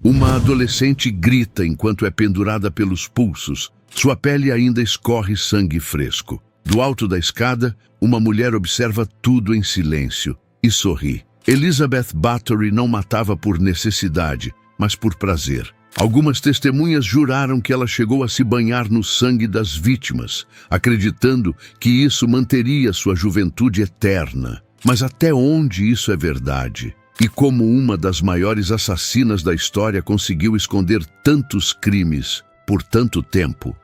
Uma adolescente grita enquanto é pendurada pelos pulsos. Sua pele ainda escorre sangue fresco. Do alto da escada, uma mulher observa tudo em silêncio e sorri. Elizabeth Bathory não matava por necessidade, mas por prazer. Algumas testemunhas juraram que ela chegou a se banhar no sangue das vítimas, acreditando que isso manteria sua juventude eterna. Mas até onde isso é verdade? E como uma das maiores assassinas da história conseguiu esconder tantos crimes por tanto tempo?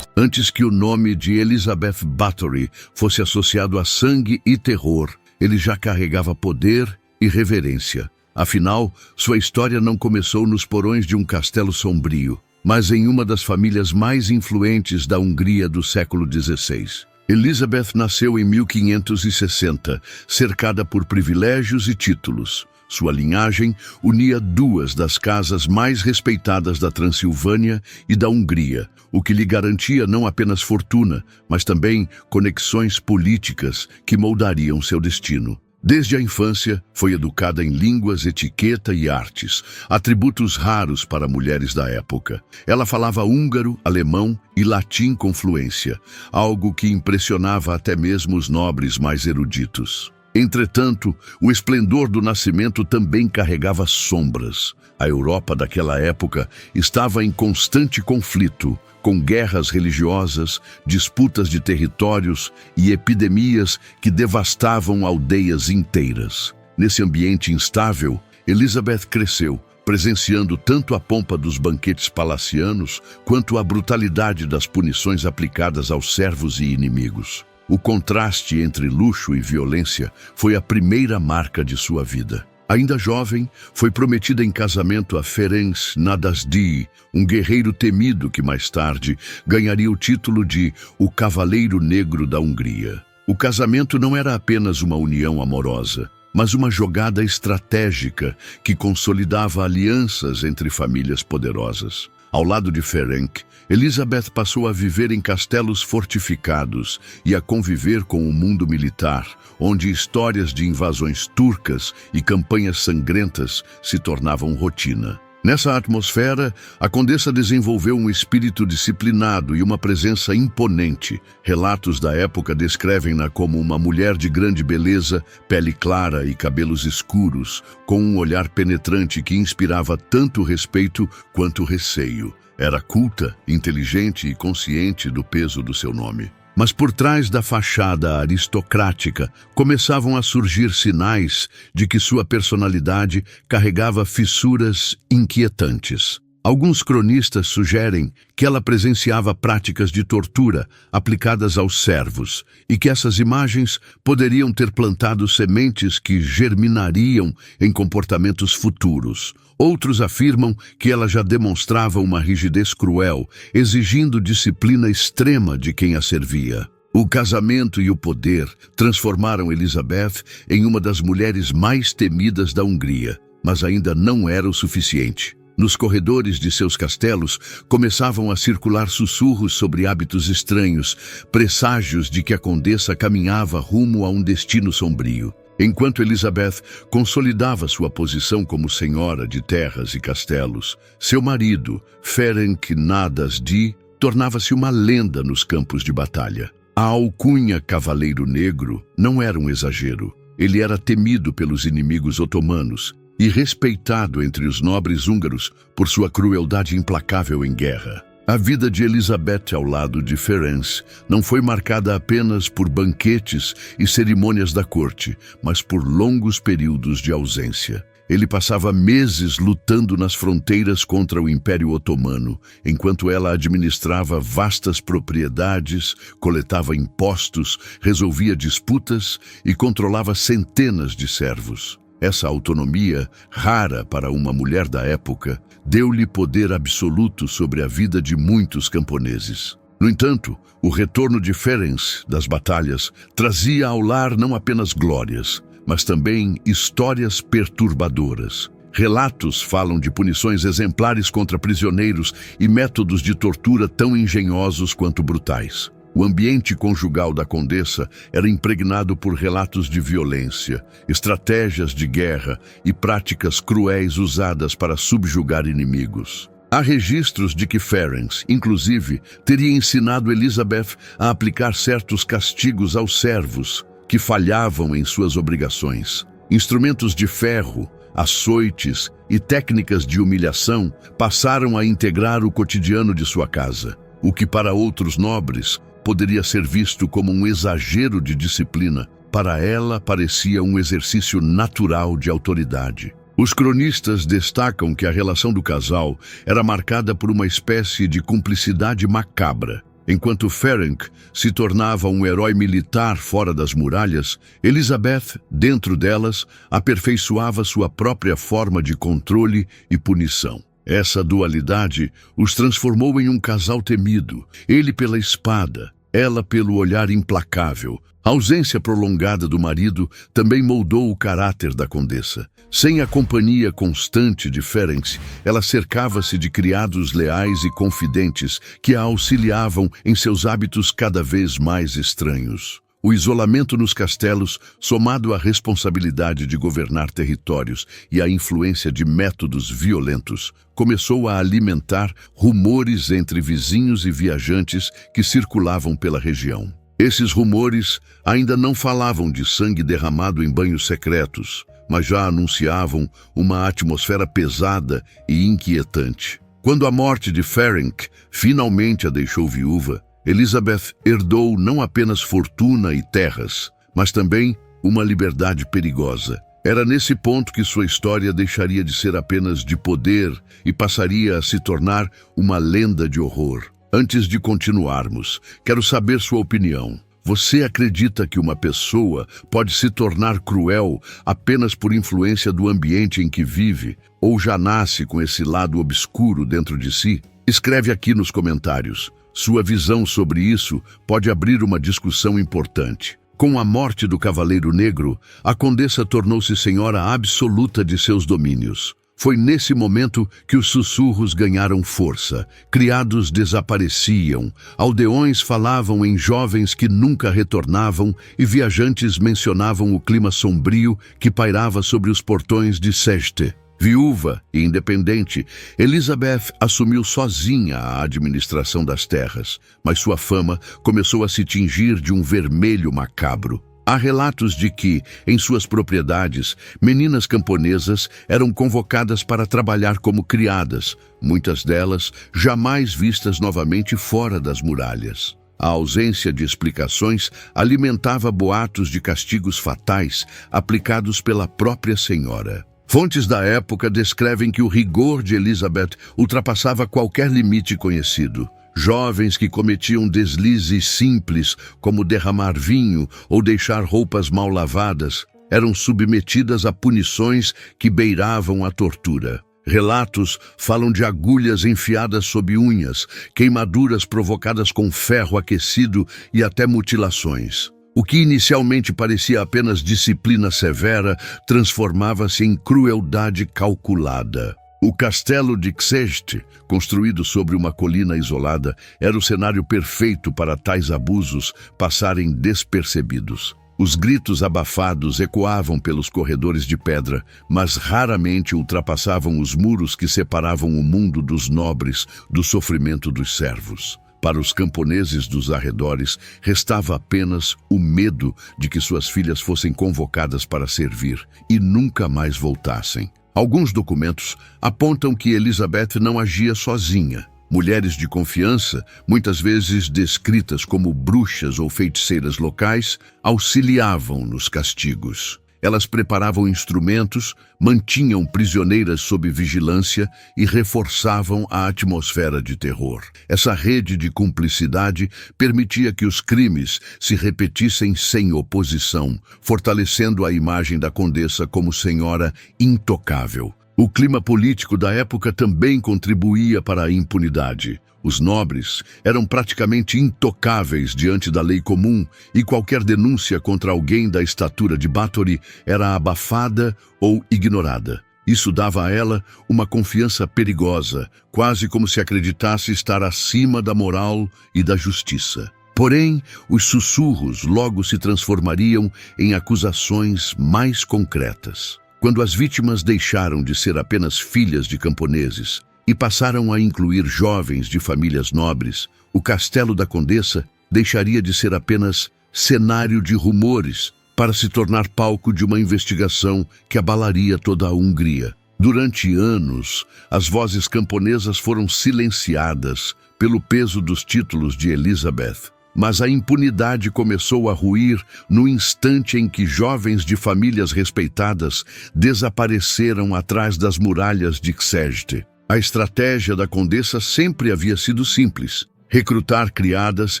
Antes que o nome de Elizabeth Bathory fosse associado a sangue e terror, ele já carregava poder e reverência. Afinal, sua história não começou nos porões de um castelo sombrio, mas em uma das famílias mais influentes da Hungria do século XVI. Elizabeth nasceu em 1560, cercada por privilégios e títulos. Sua linhagem unia duas das casas mais respeitadas da Transilvânia e da Hungria, o que lhe garantia não apenas fortuna, mas também conexões políticas que moldariam seu destino. Desde a infância, foi educada em línguas, etiqueta e artes, atributos raros para mulheres da época. Ela falava húngaro, alemão e latim com fluência, algo que impressionava até mesmo os nobres mais eruditos. Entretanto, o esplendor do nascimento também carregava sombras. A Europa daquela época estava em constante conflito, com guerras religiosas, disputas de territórios e epidemias que devastavam aldeias inteiras. Nesse ambiente instável, Elizabeth cresceu, presenciando tanto a pompa dos banquetes palacianos quanto a brutalidade das punições aplicadas aos servos e inimigos. O contraste entre luxo e violência foi a primeira marca de sua vida. Ainda jovem, foi prometida em casamento a Ferenc Nadasdy, um guerreiro temido que mais tarde ganharia o título de o Cavaleiro Negro da Hungria. O casamento não era apenas uma união amorosa, mas uma jogada estratégica que consolidava alianças entre famílias poderosas. Ao lado de Ferenc, Elizabeth passou a viver em castelos fortificados e a conviver com o mundo militar, onde histórias de invasões turcas e campanhas sangrentas se tornavam rotina. Nessa atmosfera, a condessa desenvolveu um espírito disciplinado e uma presença imponente. Relatos da época descrevem-na como uma mulher de grande beleza, pele clara e cabelos escuros, com um olhar penetrante que inspirava tanto respeito quanto receio. Era culta, inteligente e consciente do peso do seu nome. Mas por trás da fachada aristocrática começavam a surgir sinais de que sua personalidade carregava fissuras inquietantes. Alguns cronistas sugerem que ela presenciava práticas de tortura aplicadas aos servos e que essas imagens poderiam ter plantado sementes que germinariam em comportamentos futuros. Outros afirmam que ela já demonstrava uma rigidez cruel, exigindo disciplina extrema de quem a servia. O casamento e o poder transformaram Elizabeth em uma das mulheres mais temidas da Hungria, mas ainda não era o suficiente. Nos corredores de seus castelos começavam a circular sussurros sobre hábitos estranhos, presságios de que a condessa caminhava rumo a um destino sombrio. Enquanto Elizabeth consolidava sua posição como senhora de terras e castelos, seu marido, Ferenc Nadasdy, tornava-se uma lenda nos campos de batalha. A alcunha Cavaleiro Negro não era um exagero. Ele era temido pelos inimigos otomanos e respeitado entre os nobres húngaros por sua crueldade implacável em guerra. A vida de Elizabeth ao lado de Ferenc não foi marcada apenas por banquetes e cerimônias da corte, mas por longos períodos de ausência. Ele passava meses lutando nas fronteiras contra o Império Otomano, enquanto ela administrava vastas propriedades, coletava impostos, resolvia disputas e controlava centenas de servos. Essa autonomia, rara para uma mulher da época, deu-lhe poder absoluto sobre a vida de muitos camponeses. No entanto, o retorno de Ferenc das batalhas trazia ao lar não apenas glórias, mas também histórias perturbadoras. Relatos falam de punições exemplares contra prisioneiros e métodos de tortura tão engenhosos quanto brutais. O ambiente conjugal da condessa era impregnado por relatos de violência, estratégias de guerra e práticas cruéis usadas para subjugar inimigos. Há registros de que Ferenc, inclusive, teria ensinado Elizabeth a aplicar certos castigos aos servos que falhavam em suas obrigações. Instrumentos de ferro, açoites e técnicas de humilhação passaram a integrar o cotidiano de sua casa, o que para outros nobres poderia ser visto como um exagero de disciplina. Para ela parecia um exercício natural de autoridade. Os cronistas destacam que a relação do casal era marcada por uma espécie de cumplicidade macabra. Enquanto Ferenc se tornava um herói militar fora das muralhas, Elizabeth, dentro delas, aperfeiçoava sua própria forma de controle e punição. Essa dualidade os transformou em um casal temido, ele pela espada, ela pelo olhar implacável. A ausência prolongada do marido também moldou o caráter da condessa. Sem a companhia constante de Ferenc, ela cercava-se de criados leais e confidentes que a auxiliavam em seus hábitos cada vez mais estranhos. O isolamento nos castelos, somado à responsabilidade de governar territórios e à influência de métodos violentos, começou a alimentar rumores entre vizinhos e viajantes que circulavam pela região. Esses rumores ainda não falavam de sangue derramado em banhos secretos, mas já anunciavam uma atmosfera pesada e inquietante. Quando a morte de Ferenc finalmente a deixou viúva, Elizabeth herdou não apenas fortuna e terras, mas também uma liberdade perigosa. Era nesse ponto que sua história deixaria de ser apenas de poder e passaria a se tornar uma lenda de horror. Antes de continuarmos, quero saber sua opinião. Você acredita que uma pessoa pode se tornar cruel apenas por influência do ambiente em que vive, ou já nasce com esse lado obscuro dentro de si? Escreve aqui nos comentários. Sua visão sobre isso pode abrir uma discussão importante. Com a morte do Cavaleiro Negro, a condessa tornou-se senhora absoluta de seus domínios. Foi nesse momento que os sussurros ganharam força, criados desapareciam, aldeões falavam em jovens que nunca retornavam e viajantes mencionavam o clima sombrio que pairava sobre os portões de Sechte. Viúva e independente, Elizabeth assumiu sozinha a administração das terras, mas sua fama começou a se tingir de um vermelho macabro. Há relatos de que, em suas propriedades, meninas camponesas eram convocadas para trabalhar como criadas, muitas delas jamais vistas novamente fora das muralhas. A ausência de explicações alimentava boatos de castigos fatais aplicados pela própria senhora. Fontes da época descrevem que o rigor de Elizabeth ultrapassava qualquer limite conhecido. Jovens que cometiam deslizes simples, como derramar vinho ou deixar roupas mal lavadas, eram submetidas a punições que beiravam a tortura. Relatos falam de agulhas enfiadas sob unhas, queimaduras provocadas com ferro aquecido e até mutilações. O que inicialmente parecia apenas disciplina severa transformava-se em crueldade calculada. O castelo de Xeste, construído sobre uma colina isolada, era o cenário perfeito para tais abusos passarem despercebidos. Os gritos abafados ecoavam pelos corredores de pedra, mas raramente ultrapassavam os muros que separavam o mundo dos nobres do sofrimento dos servos. Para os camponeses dos arredores, restava apenas o medo de que suas filhas fossem convocadas para servir e nunca mais voltassem. Alguns documentos apontam que Elizabeth não agia sozinha. Mulheres de confiança, muitas vezes descritas como bruxas ou feiticeiras locais, auxiliavam nos castigos. Elas preparavam instrumentos, mantinham prisioneiras sob vigilância e reforçavam a atmosfera de terror. Essa rede de cumplicidade permitia que os crimes se repetissem sem oposição, fortalecendo a imagem da condessa como senhora intocável. O clima político da época também contribuía para a impunidade. Os nobres eram praticamente intocáveis diante da lei comum e qualquer denúncia contra alguém da estatura de Bathory era abafada ou ignorada. Isso dava a ela uma confiança perigosa, quase como se acreditasse estar acima da moral e da justiça. Porém, os sussurros logo se transformariam em acusações mais concretas. Quando as vítimas deixaram de ser apenas filhas de camponeses e passaram a incluir jovens de famílias nobres, o castelo da Condessa deixaria de ser apenas cenário de rumores para se tornar palco de uma investigação que abalaria toda a Hungria. Durante anos, as vozes camponesas foram silenciadas pelo peso dos títulos de Elizabeth. Mas a impunidade começou a ruir no instante em que jovens de famílias respeitadas desapareceram atrás das muralhas de Xerte. A estratégia da Condessa sempre havia sido simples: recrutar criadas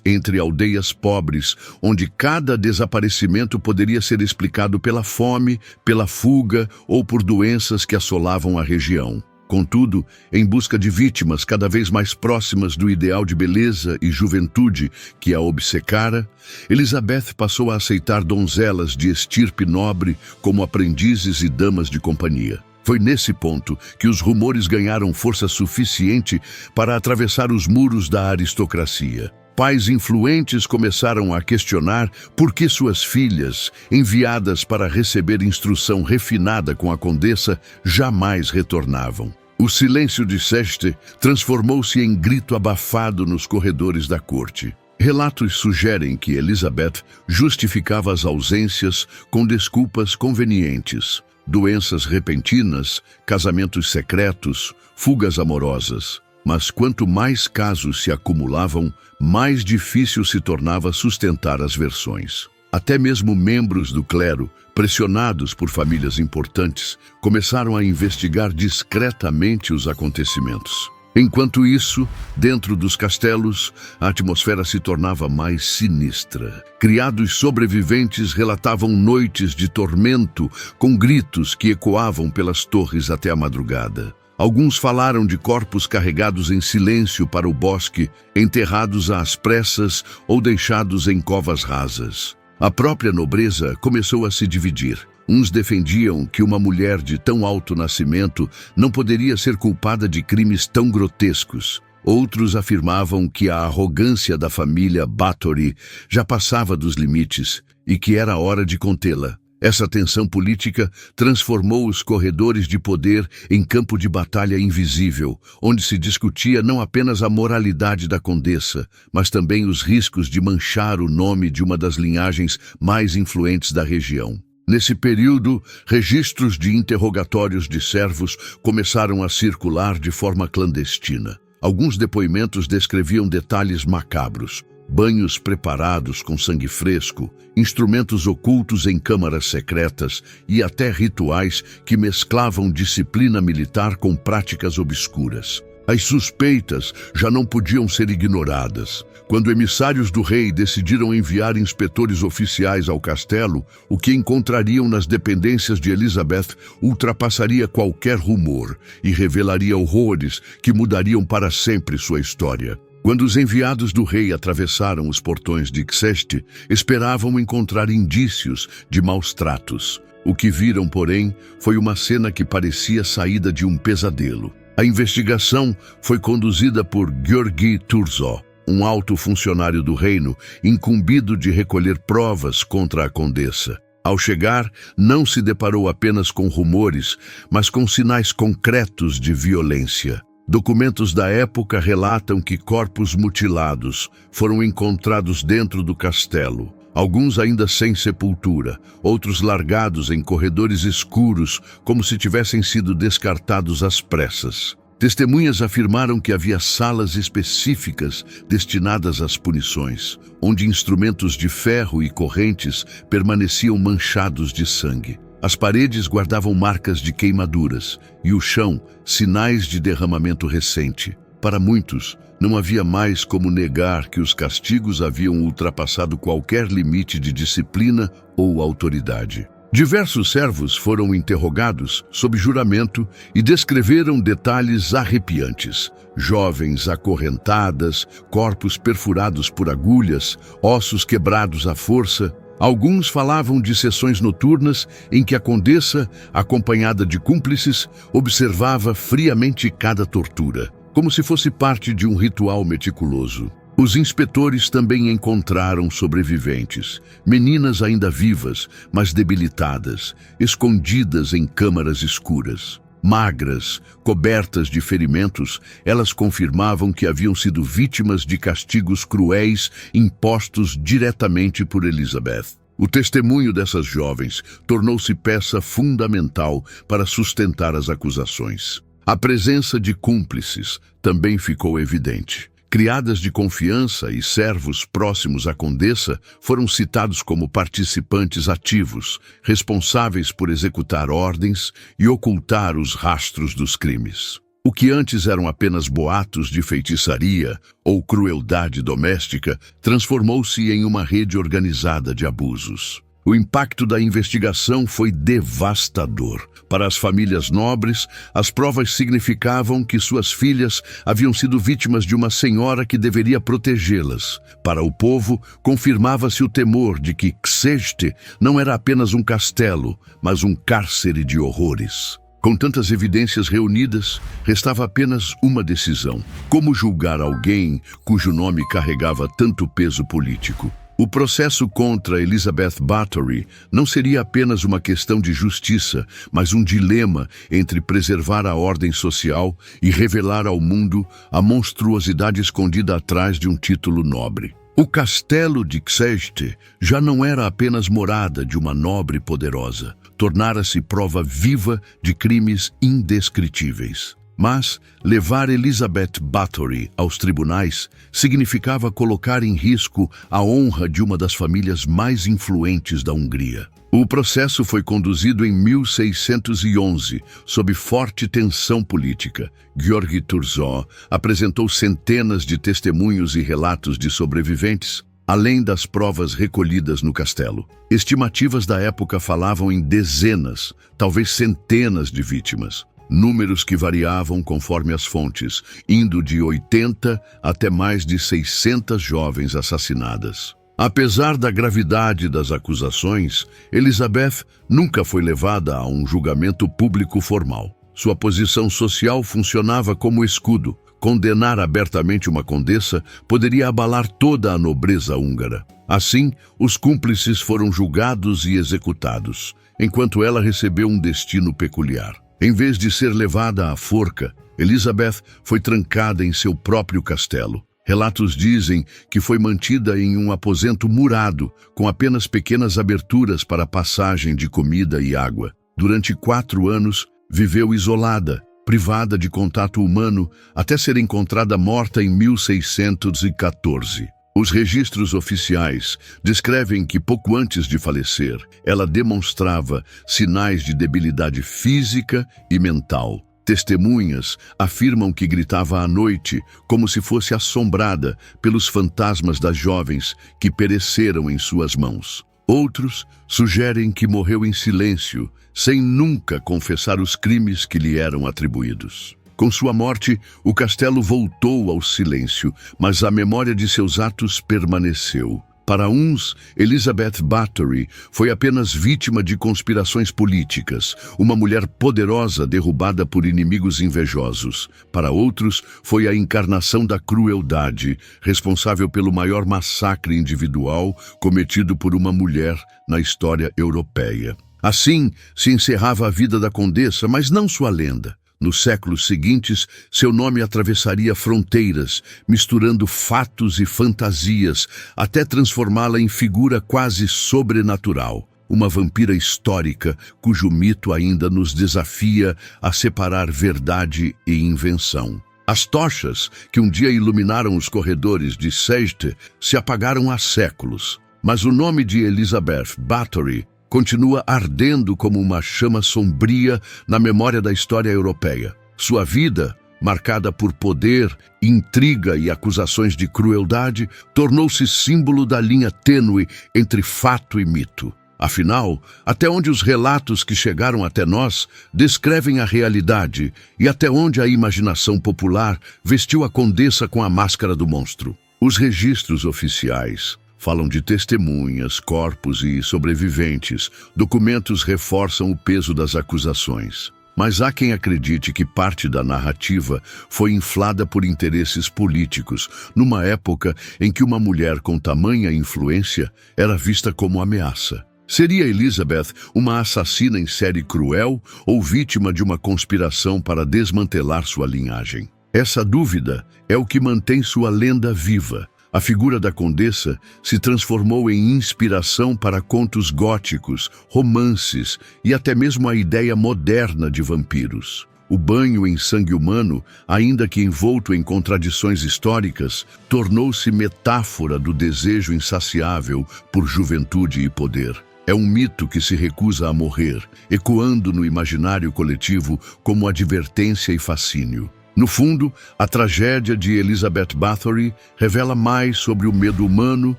entre aldeias pobres, onde cada desaparecimento poderia ser explicado pela fome, pela fuga ou por doenças que assolavam a região. Contudo, em busca de vítimas cada vez mais próximas do ideal de beleza e juventude que a obcecara, Elizabeth passou a aceitar donzelas de estirpe nobre como aprendizes e damas de companhia. Foi nesse ponto que os rumores ganharam força suficiente para atravessar os muros da aristocracia. Pais influentes começaram a questionar por que suas filhas, enviadas para receber instrução refinada com a condessa, jamais retornavam. O silêncio de Xerte transformou-se em grito abafado nos corredores da corte. Relatos sugerem que Elizabeth justificava as ausências com desculpas convenientes: doenças repentinas, casamentos secretos, fugas amorosas. Mas quanto mais casos se acumulavam, mais difícil se tornava sustentar as versões. Até mesmo membros do clero, pressionados por famílias importantes, começaram a investigar discretamente os acontecimentos. Enquanto isso, dentro dos castelos, a atmosfera se tornava mais sinistra. Criados sobreviventes relatavam noites de tormento, com gritos que ecoavam pelas torres até a madrugada. Alguns falaram de corpos carregados em silêncio para o bosque, enterrados às pressas ou deixados em covas rasas. A própria nobreza começou a se dividir. Uns defendiam que uma mulher de tão alto nascimento não poderia ser culpada de crimes tão grotescos. Outros afirmavam que a arrogância da família Bathory já passava dos limites e que era hora de contê-la. Essa tensão política transformou os corredores de poder em campo de batalha invisível, onde se discutia não apenas a moralidade da condessa, mas também os riscos de manchar o nome de uma das linhagens mais influentes da região. Nesse período, registros de interrogatórios de servos começaram a circular de forma clandestina. Alguns depoimentos descreviam detalhes macabros: banhos preparados com sangue fresco, instrumentos ocultos em câmaras secretas e até rituais que mesclavam disciplina militar com práticas obscuras. As suspeitas já não podiam ser ignoradas. Quando emissários do rei decidiram enviar inspetores oficiais ao castelo, o que encontrariam nas dependências de Elizabeth ultrapassaria qualquer rumor e revelaria horrores que mudariam para sempre sua história. Quando os enviados do rei atravessaram os portões de Xeste, esperavam encontrar indícios de maus tratos. O que viram, porém, foi uma cena que parecia saída de um pesadelo. A investigação foi conduzida por Georgi Turzó, um alto funcionário do reino, incumbido de recolher provas contra a condessa. Ao chegar, não se deparou apenas com rumores, mas com sinais concretos de violência. Documentos da época relatam que corpos mutilados foram encontrados dentro do castelo, alguns ainda sem sepultura, outros largados em corredores escuros, como se tivessem sido descartados às pressas. Testemunhas afirmaram que havia salas específicas destinadas às punições, onde instrumentos de ferro e correntes permaneciam manchados de sangue. As paredes guardavam marcas de queimaduras e o chão, sinais de derramamento recente. Para muitos, não havia mais como negar que os castigos haviam ultrapassado qualquer limite de disciplina ou autoridade. Diversos servos foram interrogados sob juramento e descreveram detalhes arrepiantes: jovens acorrentadas, corpos perfurados por agulhas, ossos quebrados à força. Alguns falavam de sessões noturnas em que a condessa, acompanhada de cúmplices, observava friamente cada tortura, como se fosse parte de um ritual meticuloso. Os inspetores também encontraram sobreviventes, meninas ainda vivas, mas debilitadas, escondidas em câmaras escuras. Magras, cobertas de ferimentos, elas confirmavam que haviam sido vítimas de castigos cruéis impostos diretamente por Elizabeth. O testemunho dessas jovens tornou-se peça fundamental para sustentar as acusações. A presença de cúmplices também ficou evidente. Criadas de confiança e servos próximos à condessa foram citados como participantes ativos, responsáveis por executar ordens e ocultar os rastros dos crimes. O que antes eram apenas boatos de feitiçaria ou crueldade doméstica transformou-se em uma rede organizada de abusos. O impacto da investigação foi devastador. Para as famílias nobres, as provas significavam que suas filhas haviam sido vítimas de uma senhora que deveria protegê-las. Para o povo, confirmava-se o temor de que Xeste não era apenas um castelo, mas um cárcere de horrores. Com tantas evidências reunidas, restava apenas uma decisão: como julgar alguém cujo nome carregava tanto peso político? O processo contra Elizabeth Bathory não seria apenas uma questão de justiça, mas um dilema entre preservar a ordem social e revelar ao mundo a monstruosidade escondida atrás de um título nobre. O castelo de Xeste já não era apenas morada de uma nobre poderosa, tornara-se prova viva de crimes indescritíveis. Mas levar Elizabeth Bathory aos tribunais significava colocar em risco a honra de uma das famílias mais influentes da Hungria. O processo foi conduzido em 1611, sob forte tensão política. Gheorghe Thurzó apresentou centenas de testemunhos e relatos de sobreviventes, além das provas recolhidas no castelo. Estimativas da época falavam em dezenas, talvez centenas de vítimas. Números que variavam conforme as fontes, indo de 80 até mais de 600 jovens assassinadas. Apesar da gravidade das acusações, Elizabeth nunca foi levada a um julgamento público formal. Sua posição social funcionava como escudo. Condenar abertamente uma condessa poderia abalar toda a nobreza húngara. Assim, os cúmplices foram julgados e executados, enquanto ela recebeu um destino peculiar. Em vez de ser levada à forca, Elizabeth foi trancada em seu próprio castelo. Relatos dizem que foi mantida em um aposento murado, com apenas pequenas aberturas para a passagem de comida e água. Durante 4 anos, viveu isolada, privada de contato humano, até ser encontrada morta em 1614. Os registros oficiais descrevem que pouco antes de falecer, ela demonstrava sinais de debilidade física e mental. Testemunhas afirmam que gritava à noite, como se fosse assombrada pelos fantasmas das jovens que pereceram em suas mãos. Outros sugerem que morreu em silêncio, sem nunca confessar os crimes que lhe eram atribuídos. Com sua morte, o castelo voltou ao silêncio, mas a memória de seus atos permaneceu. Para uns, Elizabeth Bathory foi apenas vítima de conspirações políticas, uma mulher poderosa derrubada por inimigos invejosos. Para outros, foi a encarnação da crueldade, responsável pelo maior massacre individual cometido por uma mulher na história europeia. Assim, se encerrava a vida da condessa, mas não sua lenda. Nos séculos seguintes, seu nome atravessaria fronteiras, misturando fatos e fantasias, até transformá-la em figura quase sobrenatural. Uma vampira histórica, cujo mito ainda nos desafia a separar verdade e invenção. As tochas que um dia iluminaram os corredores de Xeste se apagaram há séculos, mas o nome de Elizabeth Bathory continua ardendo como uma chama sombria na memória da história europeia. Sua vida, marcada por poder, intriga e acusações de crueldade, tornou-se símbolo da linha tênue entre fato e mito. Afinal, até onde os relatos que chegaram até nós descrevem a realidade e até onde a imaginação popular vestiu a condessa com a máscara do monstro? Os registros oficiais falam de testemunhas, corpos e sobreviventes. Documentos reforçam o peso das acusações. Mas há quem acredite que parte da narrativa foi inflada por interesses políticos, numa época em que uma mulher com tamanha influência era vista como ameaça. Seria Elizabeth uma assassina em série cruel ou vítima de uma conspiração para desmantelar sua linhagem? Essa dúvida é o que mantém sua lenda viva. A figura da condessa se transformou em inspiração para contos góticos, romances e até mesmo a ideia moderna de vampiros. O banho em sangue humano, ainda que envolto em contradições históricas, tornou-se metáfora do desejo insaciável por juventude e poder. É um mito que se recusa a morrer, ecoando no imaginário coletivo como advertência e fascínio. No fundo, a tragédia de Elizabeth Bathory revela mais sobre o medo humano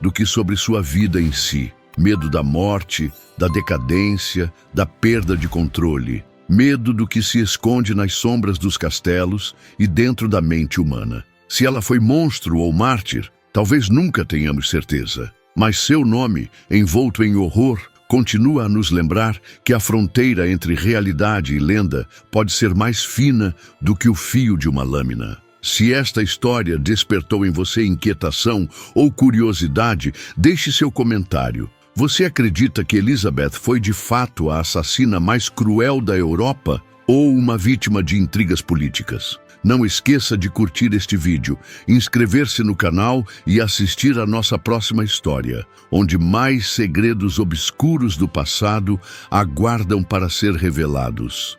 do que sobre sua vida em si. Medo da morte, da decadência, da perda de controle. Medo do que se esconde nas sombras dos castelos e dentro da mente humana. Se ela foi monstro ou mártir, talvez nunca tenhamos certeza. Mas seu nome, envolto em horror, continua a nos lembrar que a fronteira entre realidade e lenda pode ser mais fina do que o fio de uma lâmina. Se esta história despertou em você inquietação ou curiosidade, deixe seu comentário. Você acredita que Elizabeth foi de fato a assassina mais cruel da Europa ou uma vítima de intrigas políticas? Não esqueça de curtir este vídeo, inscrever-se no canal e assistir à nossa próxima história, onde mais segredos obscuros do passado aguardam para ser revelados.